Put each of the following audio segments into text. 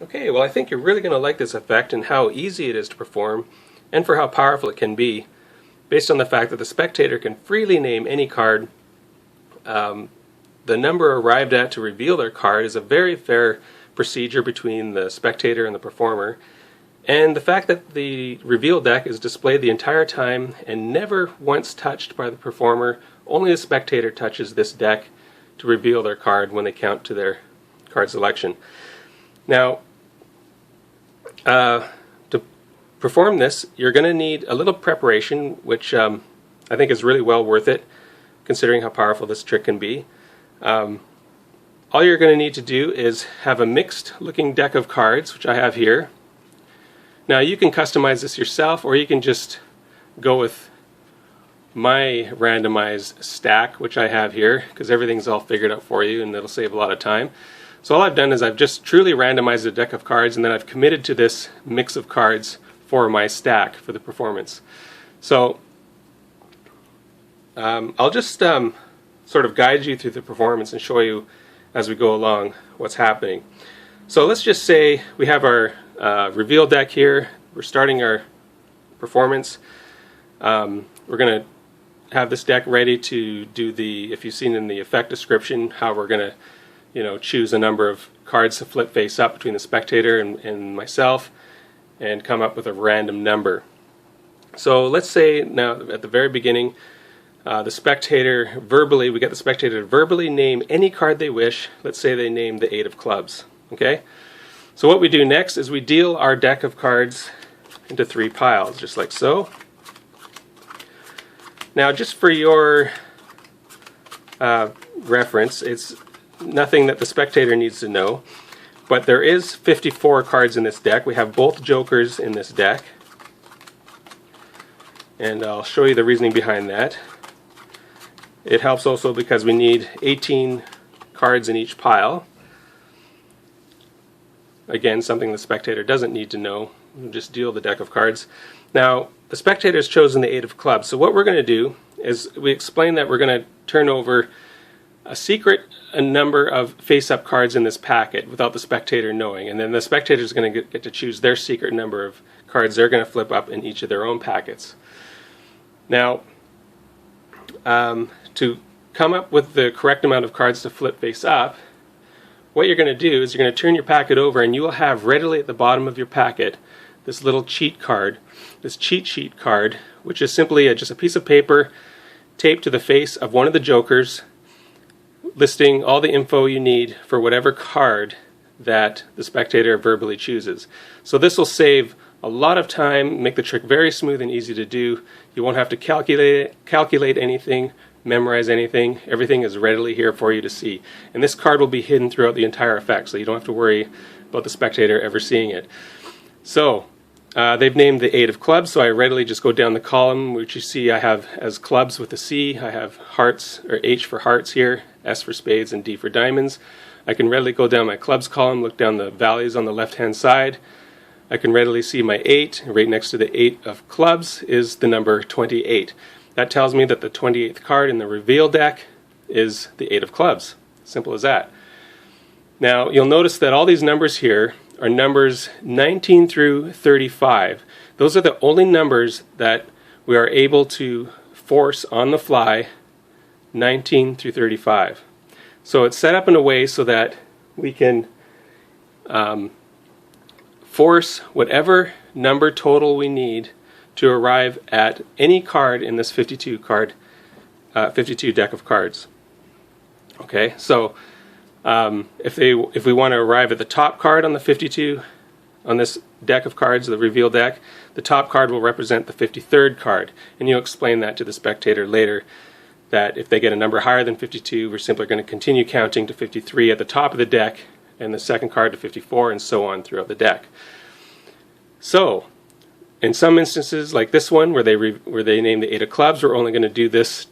Okay, well I think you're really going to like this effect and how easy it is to perform and for how powerful it can be based on the fact that the spectator can freely name any card. The number arrived at to reveal their card is a very fair procedure between the spectator and the performer, and the fact that the reveal deck is displayed the entire time and never once touched by the performer. Only the spectator touches this deck to reveal their card when they count to their card selection. Now, to perform this, you're going to need a little preparation, which I think is really well worth it, considering how powerful this trick can be. All you're going to need to do is have a mixed looking deck of cards, which I have here. Now you can customize this yourself, or you can just go with my randomized stack, which I have here, because everything's all figured out for you and it'll save a lot of time. So all I've done is I've just truly randomized a deck of cards, and then I've committed to this mix of cards for my stack for the performance. So I'll just sort of guide you through the performance and show you as we go along what's happening. So let's just say we have our reveal deck here. We're starting our performance. We're going to have this deck ready to do the, if you've seen in the effect description, how we're going to choose a number of cards to flip face up between the spectator and myself and come up with a random number. So let's say now at the very beginning, we get the spectator to verbally name any card they wish. Let's say they name the 8 of clubs. Okay? So what we do next is we deal our deck of cards into 3 piles, just like so. Now, just for your reference, it's nothing that the spectator needs to know, but there is 54 cards in this deck. We have both jokers in this deck, and I'll show you the reasoning behind that. It helps also because we need 18 cards in each pile. Again, something the spectator doesn't need to know. We'll just deal the deck of cards. Now, the spectator has chosen the 8 of clubs, so what we're going to do is we explain that we're going to turn over a number of face-up cards in this packet without the spectator knowing, and then the spectator is going to get to choose their secret number of cards they're going to flip up in each of their own packets. Now, to come up with the correct amount of cards to flip face up, what you're going to do is you're going to turn your packet over, and you will have readily at the bottom of your packet this little cheat card, this cheat sheet card, which is simply just a piece of paper taped to the face of one of the jokers, listing all the info you need for whatever card that the spectator verbally chooses. So this will save a lot of time, make the trick very smooth and easy to do. You won't have to calculate anything, memorize anything. Everything is readily here for you to see. And this card will be hidden throughout the entire effect, so you don't have to worry about the spectator ever seeing it. So they've named the 8 of clubs, so I readily just go down the column, which you see I have as clubs with a C. I have hearts, or H for hearts here, S for spades, and D for diamonds. I can readily go down my clubs column, look down the values on the left-hand side. I can readily see my 8. Right next to the 8 of clubs is the number 28. That tells me that the 28th card in the reveal deck is the 8 of clubs. Simple as that. Now, you'll notice that all these numbers here are numbers 19 through 35. Those are the only numbers that we are able to force on the fly, 19 through 35. So it's set up in a way so that we can force whatever number total we need to arrive at any card in this 52 deck of cards. Okay, so if we want to arrive at the top card on the 52 on this deck of cards, the reveal deck, the top card will represent the 53rd card, and you'll explain that to the spectator later, that if they get a number higher than 52, we're simply going to continue counting to 53 at the top of the deck, and the second card to 54, and so on throughout the deck. So, in some instances, like this one, where they name the 8 of clubs, we're only going to do this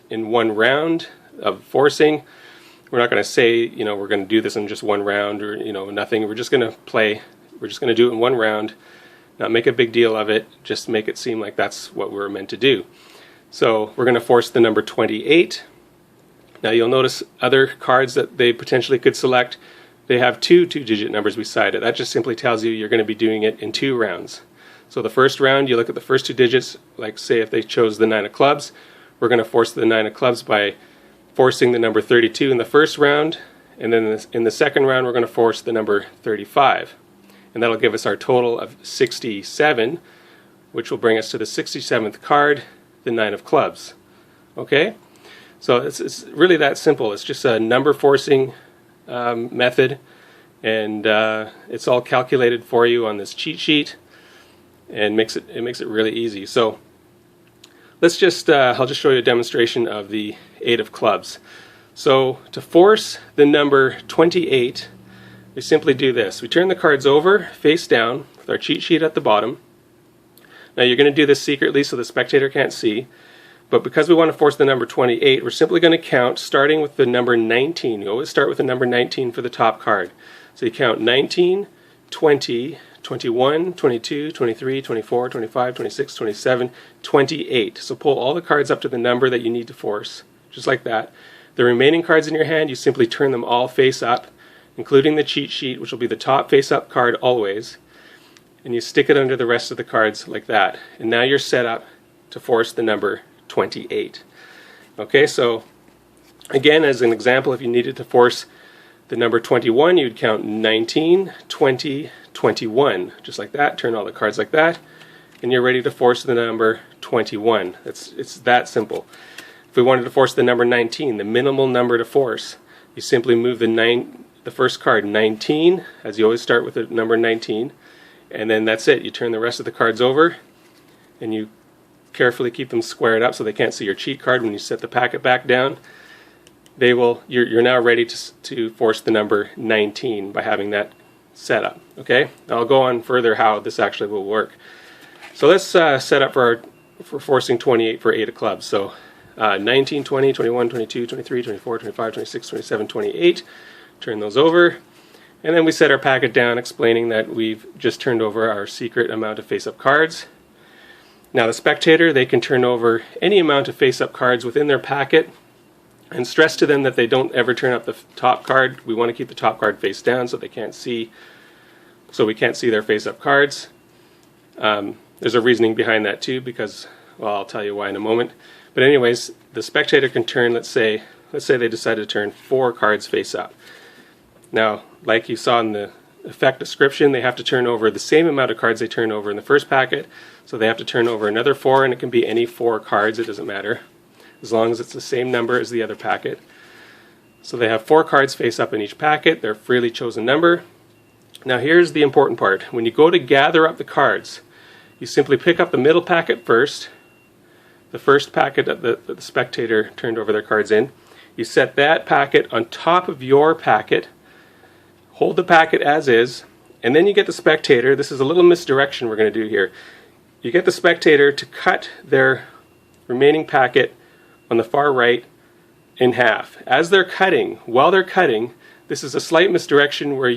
in one round of forcing. We're not going to say, we're going to do this in just one round, or nothing. We're just going to play. We're just going to do it in one round, not make a big deal of it, just make it seem like that's what we're meant to do. So we're going to force the number 28. Now you'll notice other cards that they potentially could select they have two two-digit numbers beside it. That just simply tells you you're going to be doing it in 2 rounds. So the first round, you look at the first 2 digits, like say if they chose the 9 of clubs, we're going to force the 9 of clubs by forcing the number 32 in the first round, and then in the second round we're going to force the number 35. And that'll give us our total of 67, which will bring us to the 67th card, the 9 of clubs. Okay? So it's really that simple. It's just a number forcing method, and it's all calculated for you on this cheat sheet, and it makes it really easy. So let's just I'll just show you a demonstration of the 8 of clubs. So to force the number 28, we simply do this. We turn the cards over face down with our cheat sheet at the bottom. Now you're going to do this secretly so the spectator can't see, but because we want to force the number 28, we're simply going to count starting with the number 19. You always start with the number 19 for the top card. So you count 19, 20, 21, 22, 23, 24, 25, 26, 27, 28. So pull all the cards up to the number that you need to force, just like that. The remaining cards in your hand, you simply turn them all face up, including the cheat sheet, which will be the top face up card always, and you stick it under the rest of the cards like that. And now you're set up to force the number 28. Okay, so again, as an example, if you needed to force the number 21, you'd count 19, 20, 21, just like that. Turn all the cards like that, and you're ready to force the number 21. It's that simple. If we wanted to force the number 19, the minimal number to force, you simply move the first card 19, as you always start with the number 19, and then that's it. You turn the rest of the cards over, and you carefully keep them squared up so they can't see your cheat card when you set the packet back down. You're now ready to force the number 19 by having that set up. Okay, now I'll go on further how this actually will work. So let's set up for forcing 28 for 8 of clubs. So 19, 20, 21, 22, 23, 24, 25, 26, 27, 28. Turn those over, and then we set our packet down explaining that we've just turned over our secret amount of face-up cards. Now the spectator, they can turn over any amount of face-up cards within their packet, and stress to them that they don't ever turn up the top card. We want to keep the top card face down so we can't see their face-up cards. There's a reasoning behind that too, because, well, I'll tell you why in a moment. But anyways, the spectator can turn, let's say they decided to turn 4 cards face up. Now, like you saw in the effect description, they have to turn over the same amount of cards they turned over in the first packet. So they have to turn over another 4, and it can be any 4 cards, it doesn't matter, as long as it's the same number as the other packet. So they have 4 cards face up in each packet. They're a freely chosen number. Now here's the important part. When you go to gather up the cards, you simply pick up the middle packet first, the first packet that the spectator turned over their cards in. You set that packet on top of your packet, hold the packet as is, and then you get the spectator. This is a little misdirection we're going to do here. You get the spectator to cut their remaining packet on the far right in half. As they're cutting, while they're cutting, this is a slight misdirection where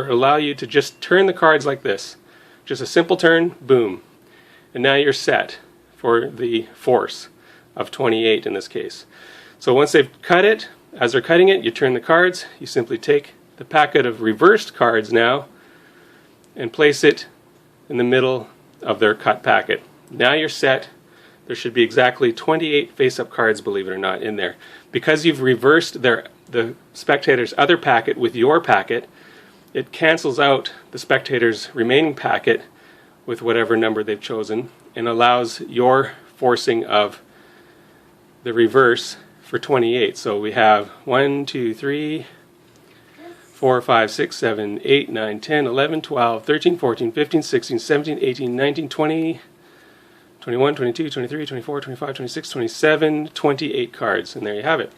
allow you to just turn the cards like this. Just a simple turn, boom. And now you're set for the force of 28 in this case. So once they've cut it, as they're cutting it, you turn the cards. You simply take the packet of reversed cards now and place it in the middle of their cut packet. Now you're set. There should be exactly 28 face-up cards, believe it or not, in there. Because you've reversed the spectator's other packet with your packet, it cancels out the spectator's remaining packet with whatever number they've chosen and allows your forcing of the reverse for 28. So we have 1, 2, 3, 4, 5, 6, 7, 8, 9, 10, 11, 12, 13, 14, 15, 16, 17, 18, 19, 20, 21, 22, 23, 24, 25, 26, 27, 28 cards. And there you have it.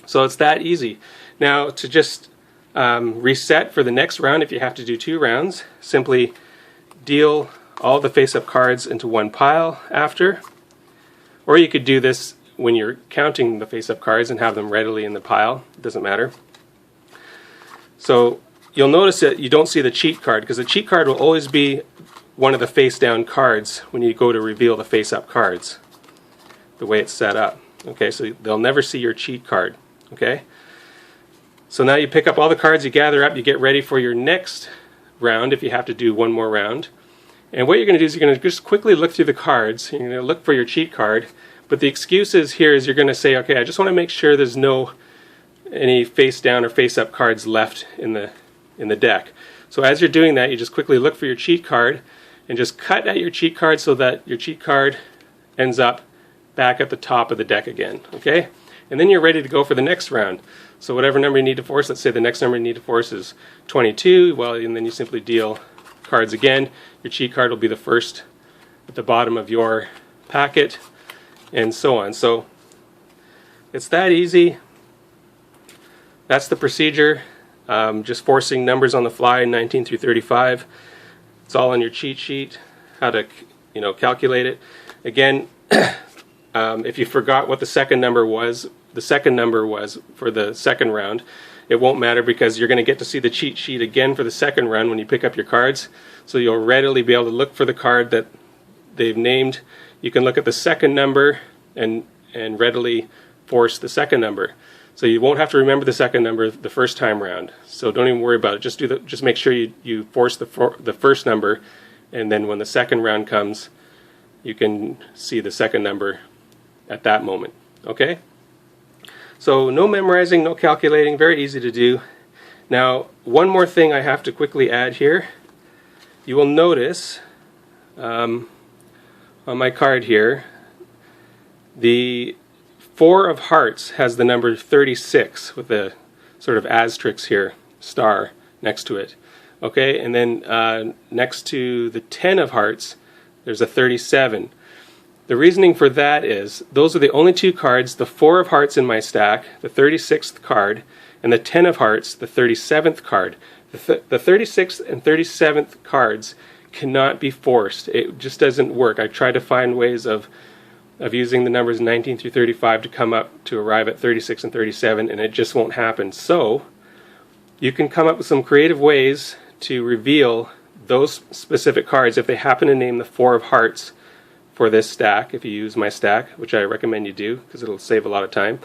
So it's that easy. Now to just reset for the next round, if you have to do 2 rounds, simply deal all the face-up cards into one pile after. Or you could do this when you're counting the face-up cards and have them readily in the pile. It doesn't matter. So you'll notice that you don't see the cheat card, because the cheat card will always be one of the face-down cards when you go to reveal the face-up cards, the way it's set up. Okay, so they'll never see your cheat card. Okay, So now you pick up all the cards, you gather up, you get ready for your next round if you have to do one more round. And what you're going to do is you're going to just quickly look through the cards. You're going to look for your cheat card. But the excuse is here is you're going to say, okay, I just want to make sure there's any face down or face up cards left in the deck. So as you're doing that, you just quickly look for your cheat card and just cut at your cheat card so that your cheat card ends up back at the top of the deck again. Okay? And then you're ready to go for the next round. So whatever number you need to force, let's say the next number you need to force is 22, well, and then you simply deal cards again. Your cheat card will be the first at the bottom of your packet, and so on. So it's that easy. That's the procedure. Just forcing numbers on the fly, 19 through 35. It's all on your cheat sheet, how to calculate it. Again, if you forgot what the second number was for the second round, it won't matter because you're going to get to see the cheat sheet again for the second round when you pick up your cards. So you'll readily be able to look for the card that they've named. You can look at the second number and readily force the second number. So you won't have to remember the second number the first time round. So don't even worry about it. Just make sure you force the first number, and then when the second round comes, you can see the second number at that moment. Okay? So no memorizing, no calculating, very easy to do. Now, one more thing I have to quickly add here. You will notice on my card here, the 4 of hearts has the number 36 with a sort of asterisk here, star next to it. Okay, and then next to the 10 of hearts, there's a 37. The reasoning for that is those are the only two cards, the 4 of hearts in my stack, the 36th card, and the 10 of hearts, the 37th card. The 36th and 37th cards cannot be forced. It just doesn't work. I tried to find ways of using the numbers 19 through 35 to come up to arrive at 36 and 37, and it just won't happen. So you can come up with some creative ways to reveal those specific cards if they happen to name the 4 of hearts for this stack, if you use my stack, which I recommend you do because it'll save a lot of time.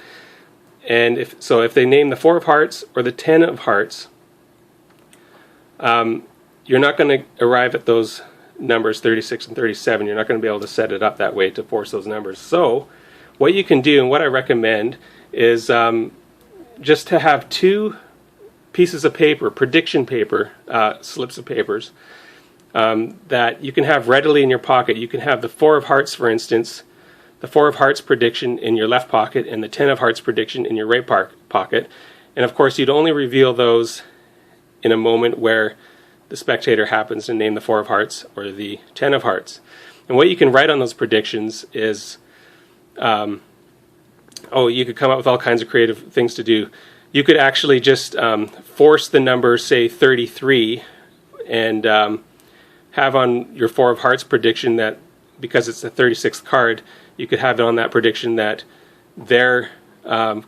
And if they name the 4 of hearts or the 10 of hearts, you're not going to arrive at those numbers 36 and 37. You're not going to be able to set it up that way to force those numbers. So what you can do, and what I recommend, is just to have 2 pieces of paper, prediction paper, slips of papers, that you can have readily in your pocket. You can have the 4 of hearts, for instance, the 4 of hearts prediction in your left pocket and the 10 of hearts prediction in your right pocket. And of course you'd only reveal those in a moment where the spectator happens to name the 4 of hearts or the 10 of hearts. And what you can write on those predictions is, you could come up with all kinds of creative things to do. You could actually just force the number, say 33, and have on your 4 of hearts prediction that, because it's the 36th card, you could have it on that prediction that their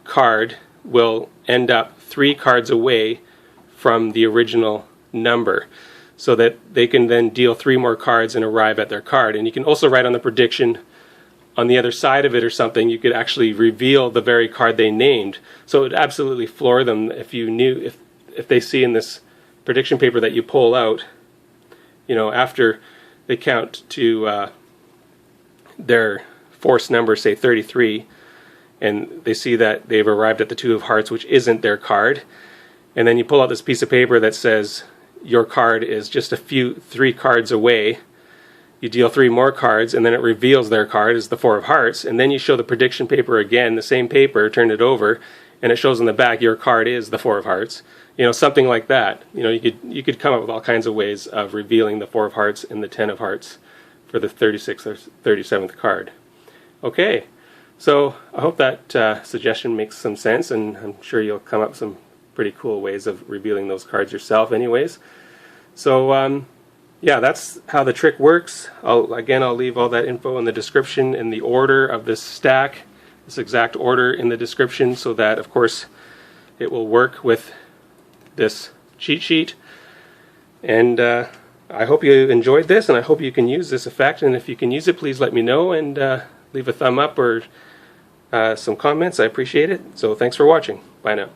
card will end up 3 cards away from the original number, so that they can then deal 3 more cards and arrive at their card. And you can also write on the prediction on the other side of it or something. You could actually reveal the very card they named. So it would absolutely floor them if you knew, if they see in this prediction paper that you pull out, after they count to their forced number, say 33, and they see that they've arrived at the 2 of hearts, which isn't their card, and then you pull out this piece of paper that says your card is just 3 cards away. You deal 3 more cards, and then it reveals their card is the 4 of hearts, and then you show the prediction paper again, the same paper, turn it over, and it shows on the back your card is the 4 of hearts. Something like that. You could come up with all kinds of ways of revealing the 4 of hearts and the 10 of hearts for the 36th or 37th card. Okay, so I hope that suggestion makes some sense, and I'm sure you'll come up with some pretty cool ways of revealing those cards yourself anyways. So yeah, that's how the trick works. I'll leave all that info in the description in the order of this stack, this exact order in the description, so that of course it will work with this cheat sheet. And I hope you enjoyed this, and I hope you can use this effect, and if you can use it, please let me know, and leave a thumb up or some comments. I appreciate it. So thanks for watching. Bye now.